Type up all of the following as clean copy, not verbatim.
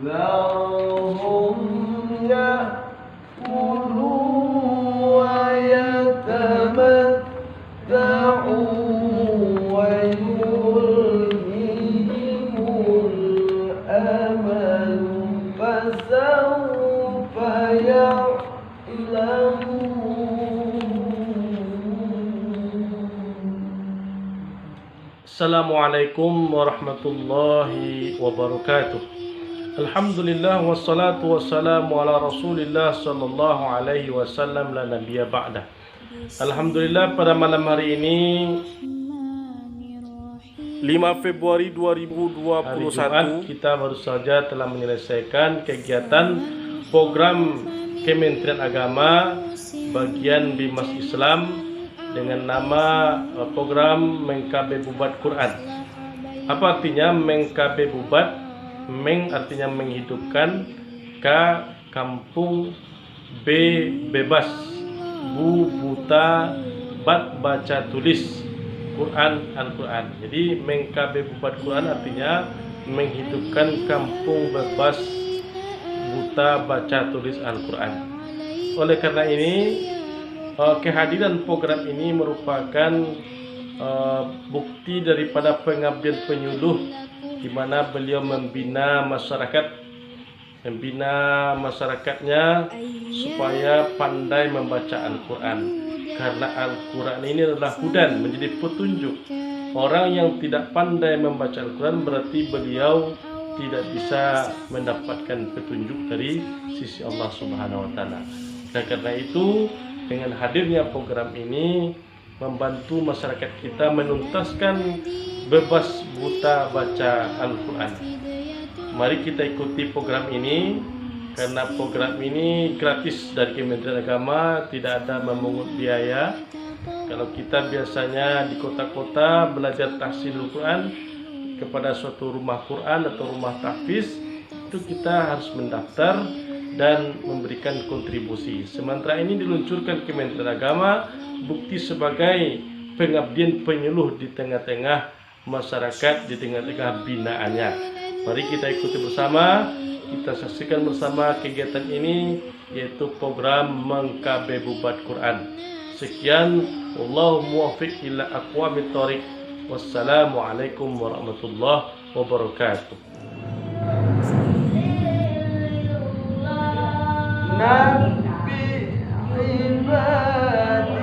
ذرهم يأكلوا ويتمتعوا ويلههم الأمل فسوف يعلمون. Assalamualaikum warahmatullahi wabarakatuh. Alhamdulillah wassalatu wassalamu ala Rasulillah sallallahu alaihi wasallam la nabiyya ba'dah. Alhamdulillah, pada malam hari ini 5 Februari 2021 hari Jumat, kita baru saja telah menyelesaikan kegiatan program Kementerian Agama bagian Bimas Islam dengan nama program Mengkabebubat Quran. Apa artinya Mengkabebubat? Meng artinya menghidupkan, K kampung, B bebas, Bu buta, Bat baca tulis, Quran Al-Quran. Jadi Mengkabebubat Quran artinya menghidupkan kampung bebas buta baca tulis Al-Quran. Oleh karena ini kehadiran program ini merupakan bukti daripada pengabdian penyuluh, di mana beliau membina masyarakatnya supaya pandai membaca Al-Quran. Karena Al-Quran ini adalah hudan, menjadi petunjuk. Orang yang tidak pandai membaca Al-Quran berarti beliau tidak bisa mendapatkan petunjuk dari sisi Allah Subhanahu wa Ta'ala. Dan karena itu, dengan hadirnya program ini membantu masyarakat kita menuntaskan bebas buta baca Al-Quran. Mari kita ikuti program ini, karena program ini gratis dari Kementerian Agama, tidak ada memungut biaya. Kalau kita biasanya di kota-kota belajar tahsinul Quran kepada suatu rumah Quran atau rumah tahfiz, itu kita harus mendaftar dan memberikan kontribusi. Sementara ini diluncurkan Kementerian Agama, bukti sebagai pengabdian penyuluh di tengah-tengah masyarakat, di tengah-tengah binaannya. Mari kita ikuti bersama, kita saksikan bersama kegiatan ini, yaitu program Mengkabebubat Quran. Sekian, wallahu muwaffiq ila aqwamit thoriq. Wassalamualaikum warahmatullahi wabarakatuh. Nabi ibadi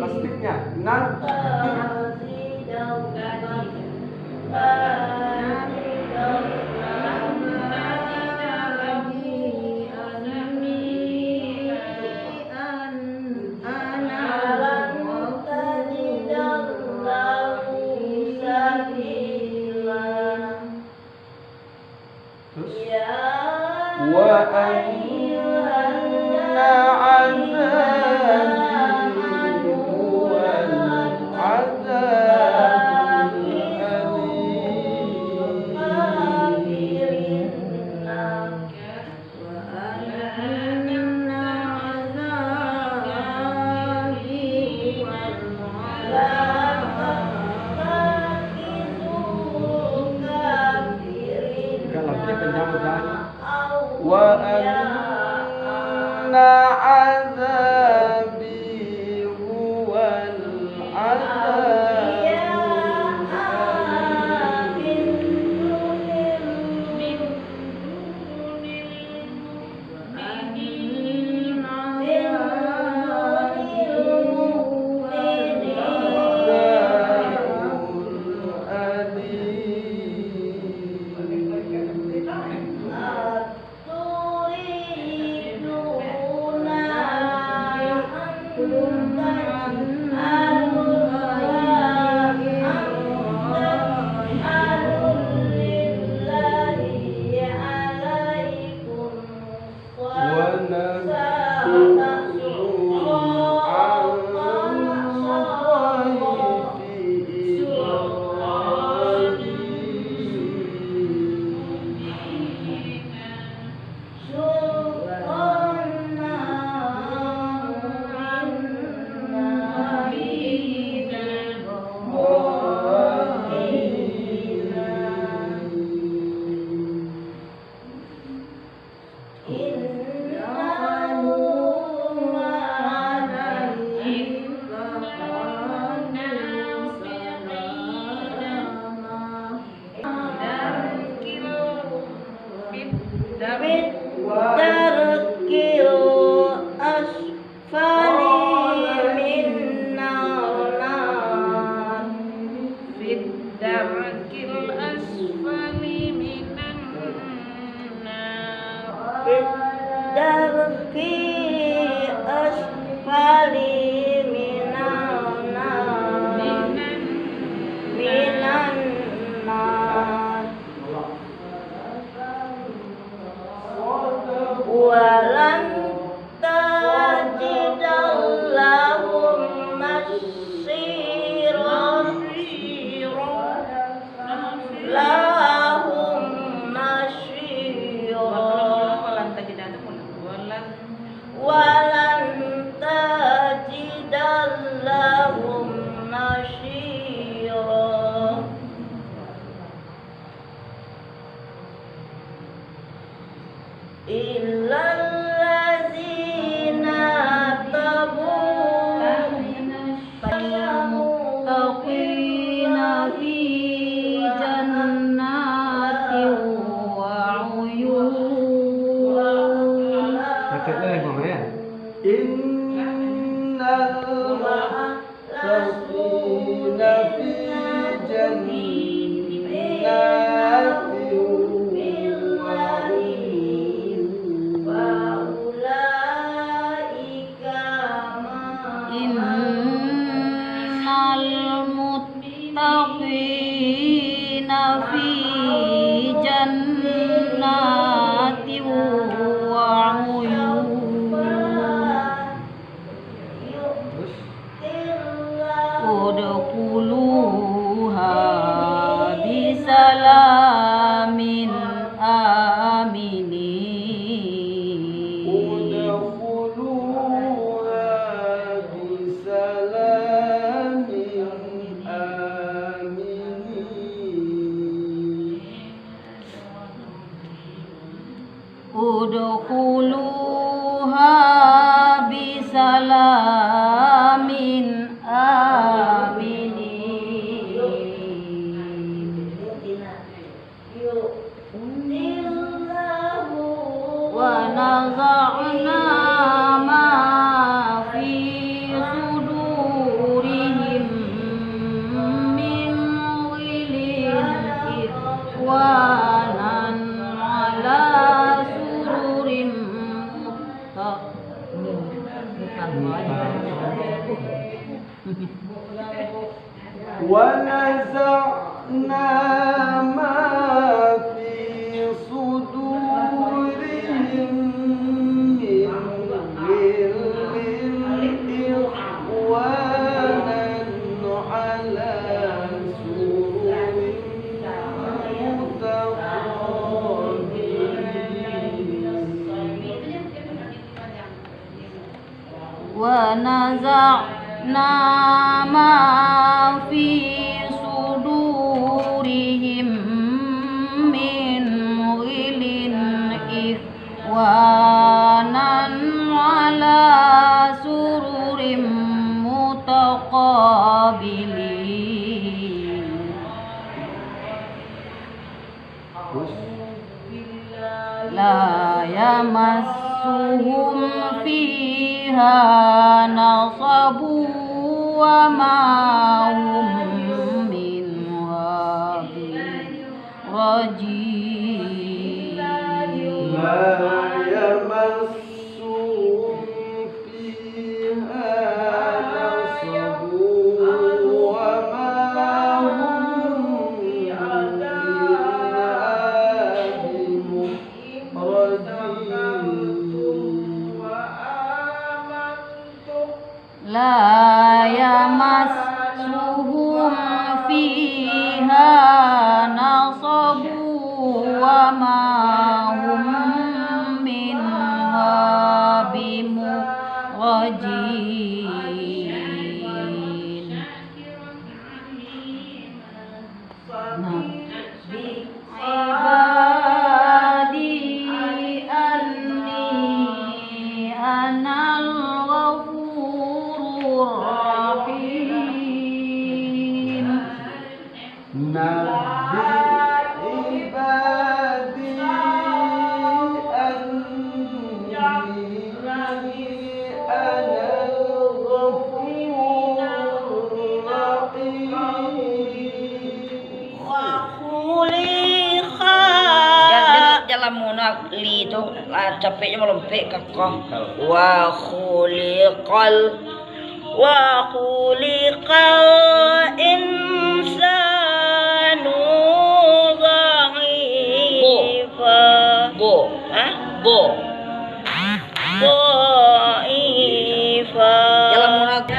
plastiknya wa anna azabi huwal azabul alim. Kalau kita penjamaah wa anna azabi huwal azabul المتقين في جنات Innal muttaqina fi jannatin wa uyun. Udkhuluha bisalamin aminin. udkhuluha bisalamin aminin. Udkhuluha bisalamin aminin. Wa naza'na ma fi sudurihim min ghillin ikhwanan ala sururin ونزعنا ما في صدورهم من غل إخوانا على سرر متقابلين. ونزعنا ما في صدورهم من غل إخوانا على سرر متقابلين. لا يمسهم فيها نصب وما هم منها برجين. لا يمسهم فيها نصب وما هم منها بمخرجين. لا يمسهم فيها نصب وما هم منها بمخرجين. نبئ عبادي أني أنا الغفور الرحيم. نبئ عبادي أني أنا الغفور الرحيم. Dalam munak li itu capeknya melempik kakoh. Wa khuliqal insanu dha'ifa. Dha'ifa. Dalam munak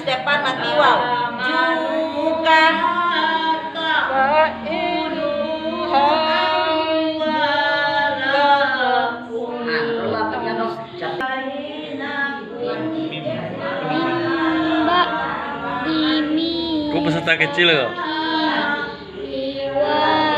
Depan mati wow juga Kau peserta kecil loh. Iwa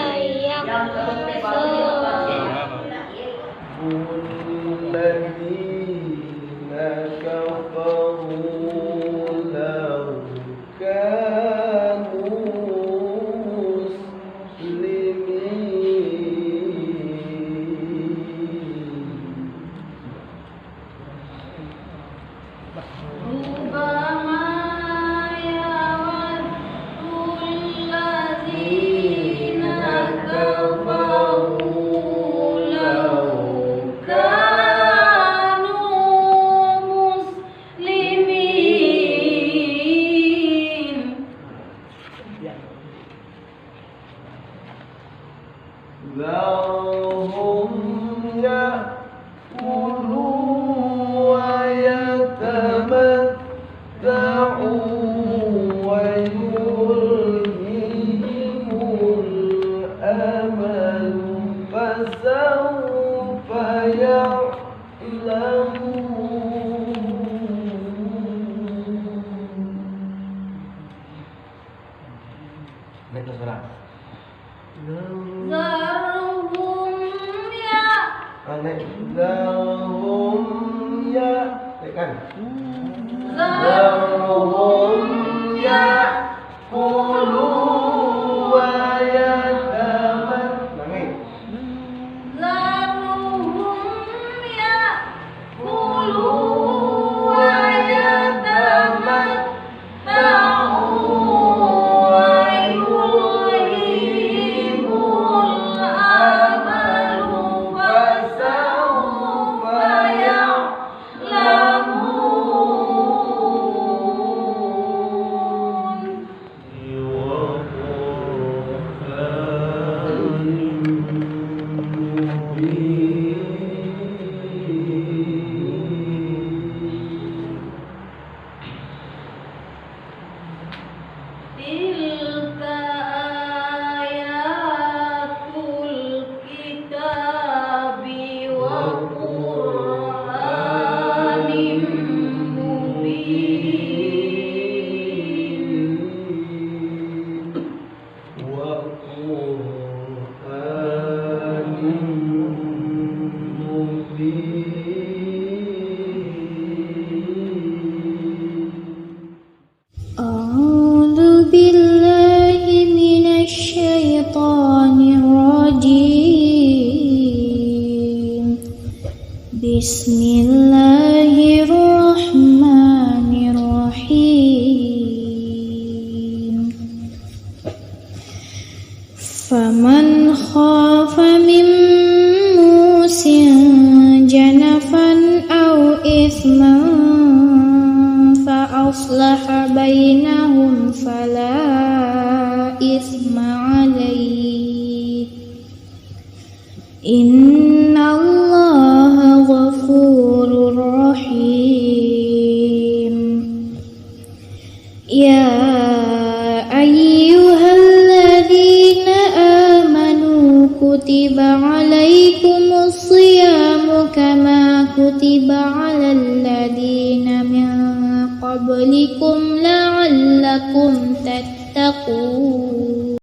ذرهم يأكلوا ويتمتعوا ويلههم الأمل فسوف يعلمون. Zarhum ya tekan. Zarhum ya kulu wa yatamattu. Zarhum ya kulu wa yatamattu wa yulhimul amalu fasawfa ya'lamun. Tilka ayatul kitabi wa Qur'anin mubin wa Qur'anin mubin. أعوذ بالله من الشيطان الرجيم بسم الله الرحمن الرحيم فمن خاف من موص جنفا أو إثما فأصلح بينهم فلا إثم عليه إن الله غفور رحيم يا أيها الذين آمنوا كتب عليكم الصيام كما كتب على الذين من قبلكم لعلكم تتقون